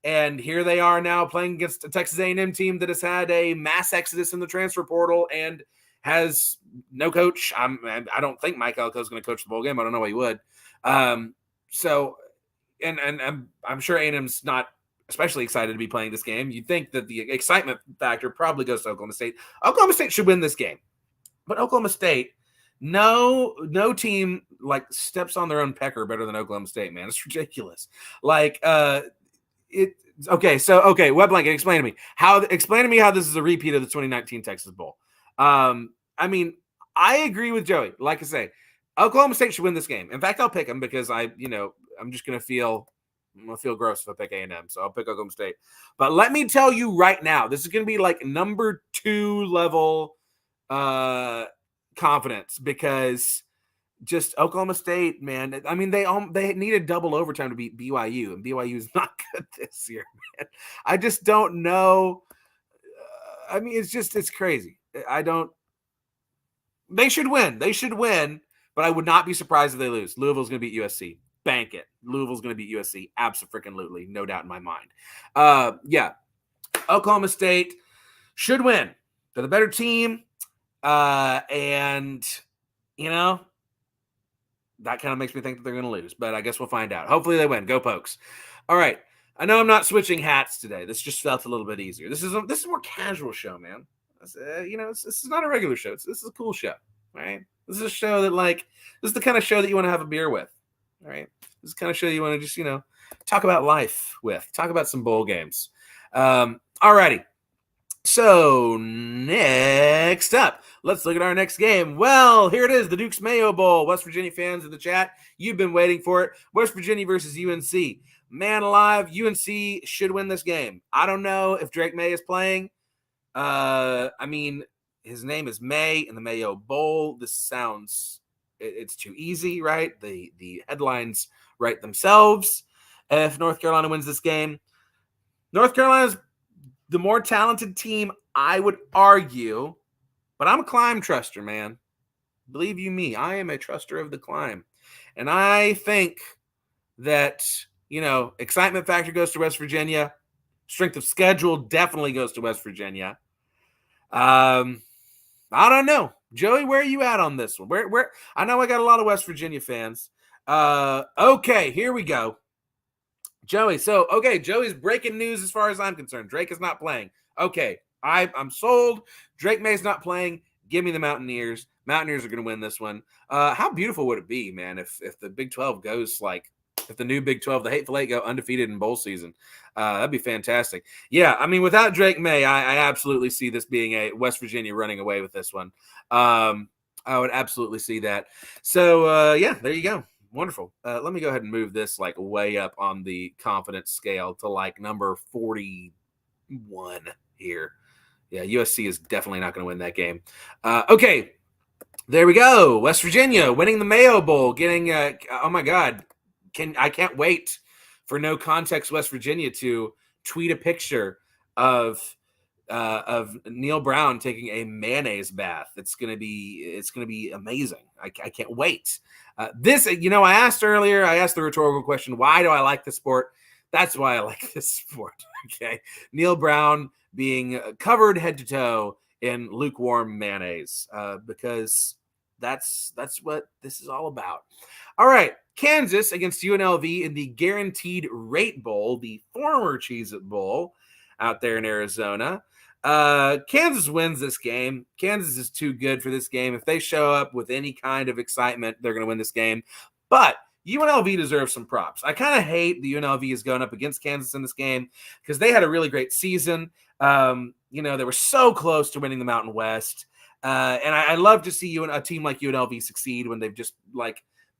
And here they are now playing against a Texas A&M team that has had a mass exodus in the transfer portal and has no coach. I don't think Mike Elko is going to coach the bowl game. I don't know why he would. So I'm sure A&M's not especially excited to be playing this game. You'd think that the excitement factor probably goes to Oklahoma State. Oklahoma State should win this game. But Oklahoma State, no team steps on their own pecker better than Oklahoma State, man. It's ridiculous. Web Blanket, explain to me how this is a repeat of the 2019 Texas Bowl. I mean, I agree with Joey. Like I say, Oklahoma State should win this game. In fact, I'll pick them because I'm just gonna feel gross if I pick A&M, so I'll pick Oklahoma State. But let me tell you right now, this is gonna be like number 2 level confidence because just Oklahoma State, man. I mean, they needed double overtime to beat BYU, and BYU is not good this year, man. I just don't know. I mean, it's crazy. They should win, but I would not be surprised if they lose. Louisville's going to beat USC. Bank it. Louisville's going to beat USC. Absolutely, no doubt in my mind. Oklahoma State should win. They're the better team. And that kind of makes me think that they're going to lose, but I guess we'll find out. Hopefully they win. Go Pokes. All right. I know I'm not switching hats today. This just felt a little bit easier. This is a more casual show, man. This is not a regular show. This is a cool show, right? This is a show that this is the kind of show that you want to have a beer with, all right? This is the kind of show you want to just, talk about life with, talk about some bowl games. All righty. So next up, let's look at our next game. Well, here it is, the Duke's Mayo Bowl. West Virginia fans in the chat, you've been waiting for it. West Virginia versus UNC. Man alive, UNC should win this game. I don't know if Drake May is playing. I mean, his name is May in the Mayo Bowl. This sounds, it's too easy, right? The headlines write themselves. If North Carolina wins this game, North Carolina's the more talented team, I would argue, but I'm a climb truster, man. Believe you me, I am a truster of the climb. And I think that, excitement factor goes to West Virginia. Strength of schedule definitely goes to West Virginia. I don't know. Joey, where are you at on this one? Where? I know I got a lot of West Virginia fans. Okay, here we go. Joey, Joey's breaking news as far as I'm concerned. Drake is not playing. Okay, I'm sold. Drake May's not playing. Give me the Mountaineers. Mountaineers are going to win this one. How beautiful would it be, man, if the Big 12 goes if the new Big 12, the Hateful Eight, go undefeated in bowl season? That'd be fantastic. Yeah, I mean, without Drake May, I absolutely see this being a West Virginia running away with this one. I would absolutely see that. So, there you go. Wonderful. Let me go ahead and move this way up on the confidence scale to number 41 here. Yeah, USC is definitely not going to win that game. Okay, there we go. West Virginia winning the Mayo Bowl, getting oh my God, I can't wait for No Context West Virginia to tweet a picture of Neil Brown taking a mayonnaise bath. It's gonna be amazing. I can't wait. This, I asked earlier. I asked the rhetorical question: why do I like the sport? That's why I like this sport. Okay, Neil Brown being covered head to toe in lukewarm mayonnaise, because that's what this is all about. All right, Kansas against UNLV in the Guaranteed Rate Bowl, the former Cheez-It Bowl out there in Arizona. Kansas wins this game. Kansas is too good for this game. If they show up with any kind of excitement, they're going to win this game. But UNLV deserves some props. I kind of hate the UNLV is going up against Kansas in this game because they had a really great season. They were so close to winning the Mountain West. And I love to see a team like UNLV succeed when they've just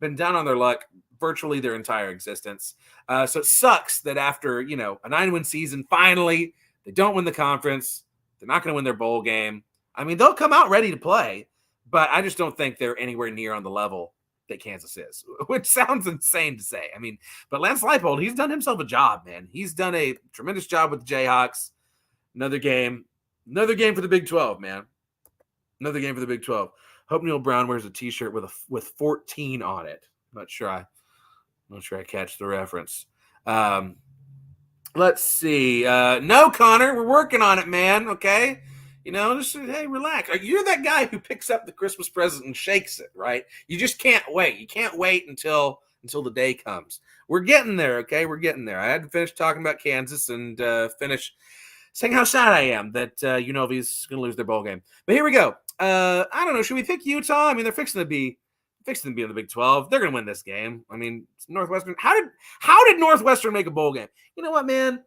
been down on their luck virtually their entire existence. So it sucks that after, a 9-win season, finally, they don't win the conference. They're not going to win their bowl game. I mean, they'll come out ready to play, but I just don't think they're anywhere near on the level that Kansas is, which sounds insane to say. I mean, but Lance Leipold, he's done himself a job, man. He's done a tremendous job with the Jayhawks. Another game for the Big 12, man. Another game for the Big 12. Hope Neil Brown wears a T-shirt with 14 on it. I'm not sure I catch the reference. Let's see. No, Connor, we're working on it, man. Okay, just hey, relax. You're that guy who picks up the Christmas present and shakes it, right? You just can't wait. You can't wait until the day comes. We're getting there. Okay, we're getting there. I had to finish talking about Kansas and finish saying how sad I am that UNLV is going to lose their bowl game. But here we go. I don't know. Should we pick Utah? I mean, they're fixing to be in the Big 12. They're going to win this game. I mean, Northwestern. How did Northwestern make a bowl game? You know what, man?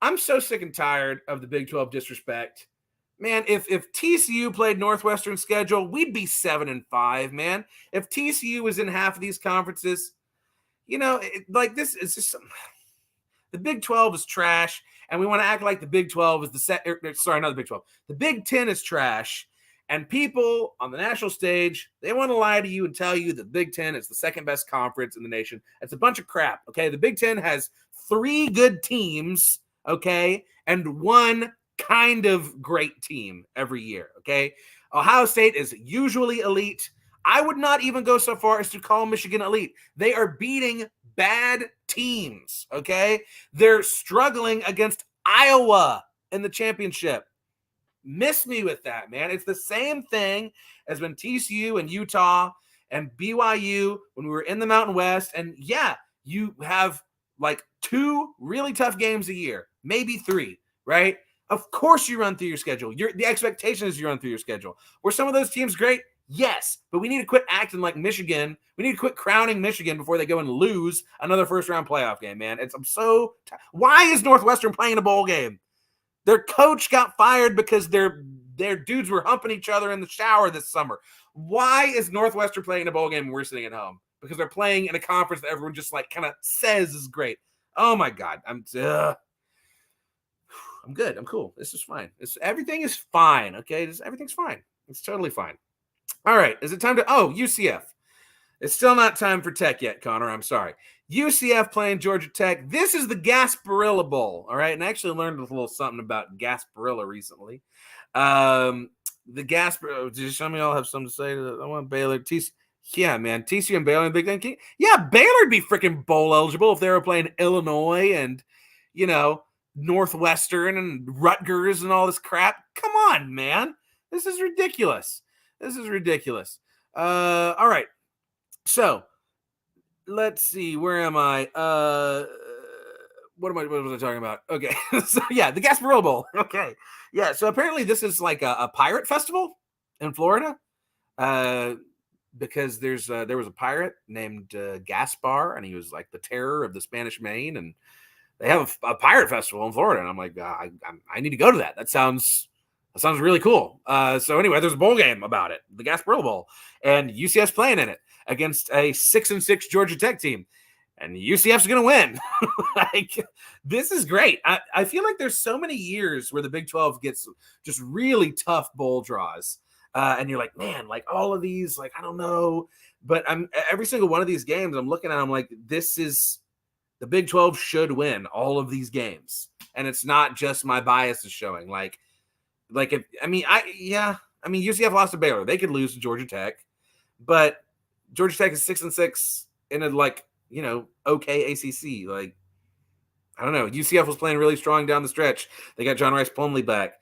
I'm so sick and tired of the Big 12 disrespect. Man, if TCU played Northwestern's schedule, we'd be 7-5, man. If TCU was in half of these conferences, this is just the Big 12 is trash, and we want to act like the Big 12 is not the Big 12. The Big 10 is trash. And people on the national stage, they want to lie to you and tell you that the Big Ten is the second best conference in the nation. That's a bunch of crap, okay? The Big Ten has 3 good teams, okay, and 1 kind of great team every year, okay? Ohio State is usually elite. I would not even go so far as to call Michigan elite. They are beating bad teams, okay? They're struggling against Iowa in the championship. Miss me with that, man. It's the same thing as when TCU and Utah and BYU, when we were in the Mountain West. And yeah, you have 2 really tough games a year, maybe 3, right? Of course you run through your schedule. The expectation is you run through your schedule. Were some of those teams great? Yes, but we need to quit acting like Michigan. We need to quit crowning Michigan before they go and lose another first-round playoff game, man. Why is Northwestern playing a bowl game? Their coach got fired because their dudes were humping each other in the shower this summer. Why is Northwestern playing a bowl game and we're sitting at home? Because they're playing in a conference that everyone just kind of says is great. Oh my God. I'm good. I'm cool. This is fine. Everything is fine. Okay. Everything's fine. It's totally fine. All right. Is it time to, UCF. It's still not time for Tech yet, Connor. I'm sorry. UCF playing Georgia Tech. This is the Gasparilla Bowl, all right? And I actually learned a little something about Gasparilla recently. The Gasparilla, did some of y'all have something to say? I want Baylor. Yeah, man. TCU and Baylor in the Big Ten. Yeah, Baylor'd be freaking bowl eligible if they were playing Illinois and, Northwestern and Rutgers and all this crap. Come on, man. This is ridiculous. All right. So, let's see. Where am I? What was I talking about? Okay. So, yeah, the Gasparilla Bowl. Okay. Yeah. So, apparently, this is like a pirate festival in Florida. Because there was a pirate named Gaspar, and he was like the terror of the Spanish Main. And they have a pirate festival in Florida. And I'm like, I need to go to that. That sounds really cool. So, anyway, there's a bowl game about it, the Gasparilla Bowl. And UCF's playing in it against a 6-6 Georgia Tech team, and UCF's going to win. This is great. I feel like there's so many years where the Big 12 gets just really tough bowl draws, and you're like, man, all of these, I don't know, but every single one of these games I'm looking at, I'm like, this is The Big 12 should win all of these games. And it's not just my bias is showing. UCF lost to Baylor. They could lose to Georgia Tech, but Georgia Tech is 6-6 in a okay ACC. Like, I don't know. UCF was playing really strong down the stretch. They got John Rice Plumlee back.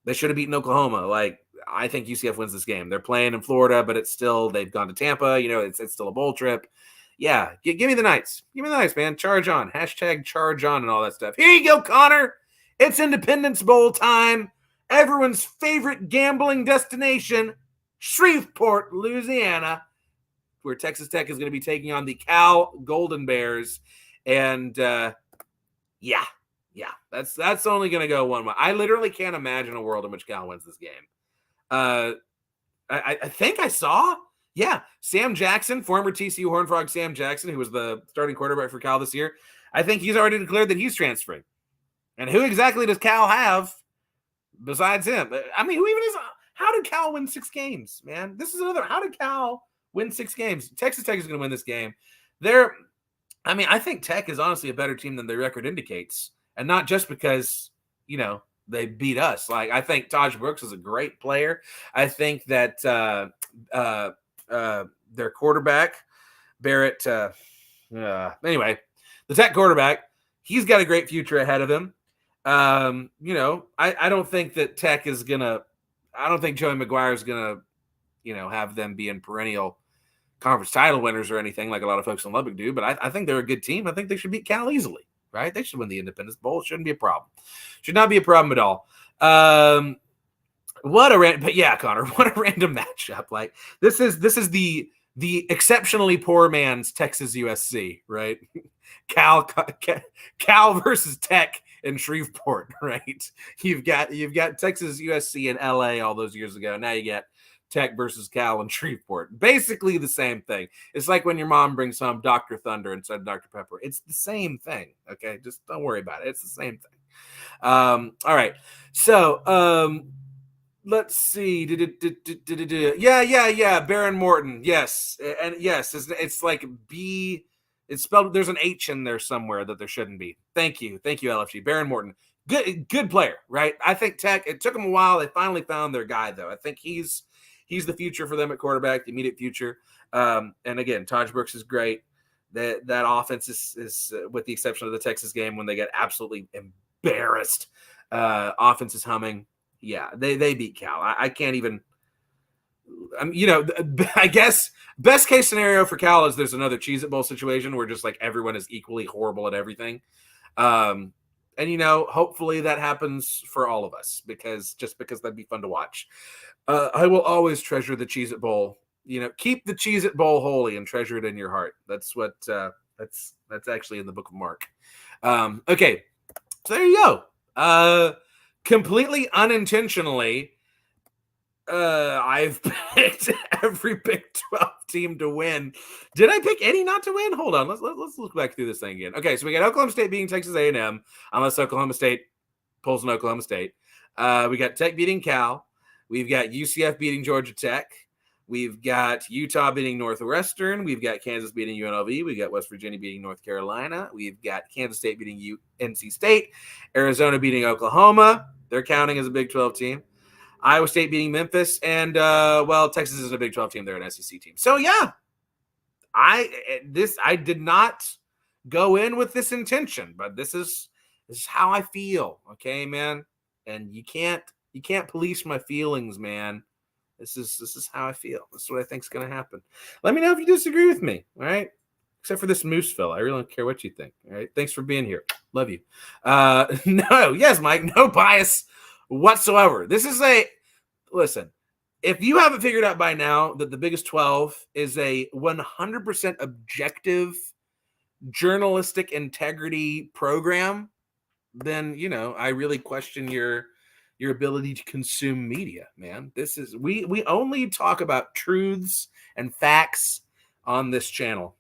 They should have beaten Oklahoma. Like, I think UCF wins this game. They're playing in Florida, but it's still, they've gone to Tampa. It's still a bowl trip. Yeah, give me the Knights. Give me the Knights, man. Charge on. Hashtag charge on and all that stuff. Here you go, Connor. It's Independence Bowl time. Everyone's favorite gambling destination, Shreveport, Louisiana, where Texas Tech is going to be taking on the Cal Golden Bears. And, that's only going to go one way. I literally can't imagine a world in which Cal wins this game. I think I saw, Sam Jackson, former TCU Horned Frog Sam Jackson, who was the starting quarterback for Cal this year. I think he's already declared that he's transferring. And who exactly does Cal have besides him? I mean, who even is? How did Cal win 6 games, man? This is another. How did Cal win 6 games? Texas Tech is going to win this game. I think Tech is honestly a better team than their record indicates. And not just because, they beat us. Like, I think Taj Brooks is a great player. I think that their quarterback, Barrett, anyway, the Tech quarterback, he's got a great future ahead of him. I don't think that Tech is going to – I don't think Joey McGuire is going to, have them being perennial conference title winners or anything like a lot of folks in Lubbock do, but I think they're a good team. I think they should beat Cal easily. Right? They should win the Independence Bowl. It shouldn't be a problem. Should not be a problem at all. Connor, what a random matchup. Like, this is the exceptionally poor man's Texas USC, right? Cal versus Tech in Shreveport, right? You've got Texas USC in LA all those years ago. Now you got Tech versus Cal in Shreveport. Basically the same thing. It's like when your mom brings home Dr. Thunder instead of Dr. Pepper. It's the same thing. Okay. Just don't worry about it. It's the same thing. All right. So, let's see. Yeah. Baron Morton. Yes. And yes, it's like B. It's spelled, there's an H in there somewhere that there shouldn't be. Thank you, LFG. Baron Morton. Good player, right? I think Tech, it took them a while. They finally found their guy, though. I think he's the future for them at quarterback, the immediate future. And again, Taj Brooks is great. That offense is with the exception of the Texas game when they get absolutely embarrassed. Offense is humming. Yeah, they beat Cal. I can't even. I guess best case scenario for Cal is there's another Cheez-It Bowl situation where just like everyone is equally horrible at everything. And hopefully that happens for all of us because that'd be fun to watch. I will always treasure the Cheez-It Bowl. Keep the Cheez-It Bowl holy and treasure it in your heart. That's what that's actually in the book of Mark. Okay, so there you go. Completely unintentionally, I've picked every Big 12 team to win. Did I pick any not to win? Hold on, let's look back through this thing again. Okay, so we got Oklahoma State beating Texas A&M, unless Oklahoma State pulls in Oklahoma State. We got Tech beating Cal. We've got UCF beating Georgia Tech. We've got Utah beating Northwestern. We've got Kansas beating UNLV. We've got West Virginia beating North Carolina. We've got Kansas State beating NC State. Arizona beating Oklahoma. They're counting as a Big 12 team. Iowa State beating Memphis. And, Texas isn't a Big 12 team. They're an SEC team. So, yeah, I did not go in with this intention, but this is how I feel. Okay, man? And you can't police my feelings, man. This is how I feel. This is what I think is going to happen. Let me know if you disagree with me, all right? Except for this Mooseville. I really don't care what you think, all right? Thanks for being here. Love you. Yes, Mike, no bias whatsoever. Listen, if you haven't figured out by now that the Biggest 12 is a 100% objective journalistic integrity program, then, I really question your ability to consume media, man. This is we only talk about truths and facts on this channel,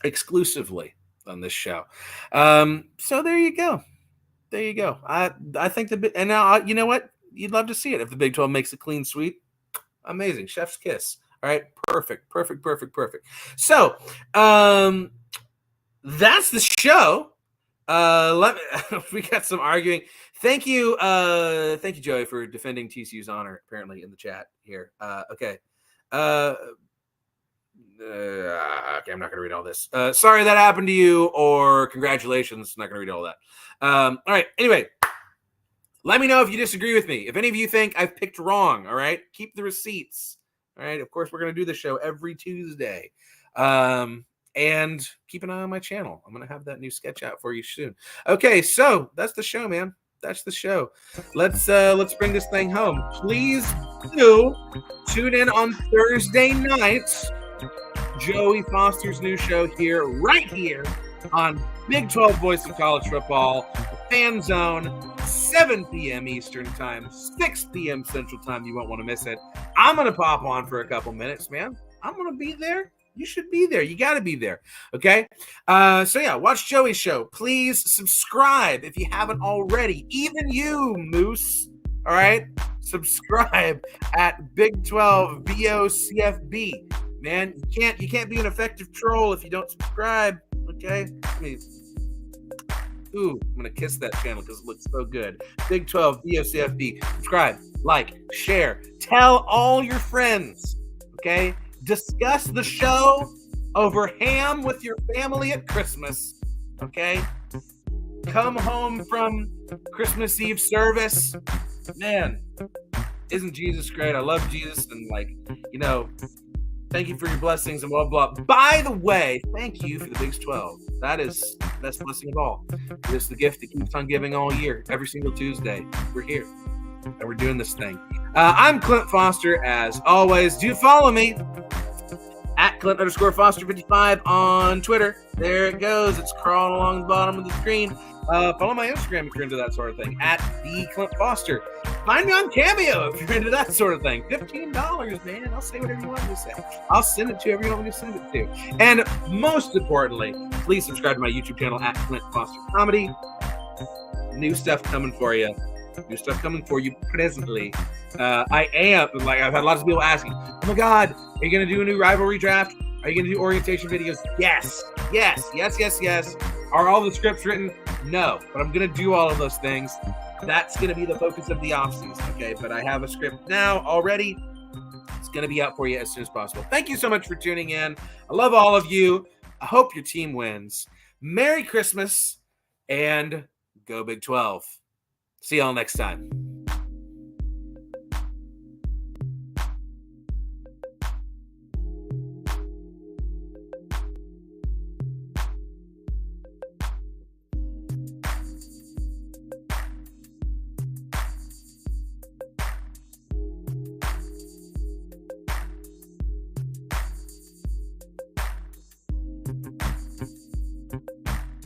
exclusively on this show. So there you go. I think and now you know what? You'd love to see it if the Big 12 makes a clean sweep. Amazing, chef's kiss. All right, perfect. So, that's the show. We got some arguing. Thank you, Joey, for defending TCU's honor. Apparently in the chat here. Okay. Okay, I'm not going to read all this. Sorry that happened to you, or congratulations. I'm not going to read all that. All right. Anyway, let me know if you disagree with me. If any of you think I've picked wrong, all right, keep the receipts. All right. Of course, we're going to do the show every Tuesday. And keep an eye on my channel. I'm going to have that new sketch out for you soon. Okay, so that's the show, man. That's the show. Let's bring this thing home. Please do tune in on Thursday nights. Joey Foster's new show right here on Big 12 Voice of College Football, Fan Zone, 7 p.m. Eastern Time, 6 p.m. Central Time. You won't want to miss it. I'm going to pop on for a couple minutes, man. I'm going to be there. You should be there. You got to be there. Okay. So yeah, watch Joey's show. Please subscribe if you haven't already. Even you, Moose. All right. Subscribe at Big 12 VOCFB. Man, you can't be an effective troll if you don't subscribe. Okay. Ooh, I'm gonna kiss that channel because it looks so good. Big 12 VOCFB. Subscribe, like, share, tell all your friends. Okay. Discuss the show over ham with your family at Christmas. Okay. Come home from Christmas Eve service. Man, isn't Jesus great? I love Jesus, and thank you for your blessings and blah, blah. By the way, thank you for the Big 12. That is the best blessing of all. It is the gift that keeps on giving all year. Every single Tuesday, we're here, and we're doing this thing. I'm Clint Foster, as always. Do follow me at Clint_Foster55 on Twitter. There it goes. It's crawling along the bottom of the screen. Follow my Instagram if you're into that sort of thing, at the Clint Foster. Find me on Cameo if you're into that sort of thing. $15, man. I'll say whatever you want me to say. I'll send it to whoever you want me to send it to. And most importantly, please subscribe to my YouTube channel at Clint Foster Comedy. New stuff coming for you. New stuff coming for you presently. I've had lots of people asking, oh my God, are you going to do a new rivalry draft? Are you going to do orientation videos? Yes. Are all the scripts written? No, but I'm going to do all of those things. That's going to be the focus of the offseason, okay? But I have a script now already. It's going to be out for you as soon as possible. Thank you so much for tuning in. I love all of you. I hope your team wins. Merry Christmas, and go Big 12. See y'all next time.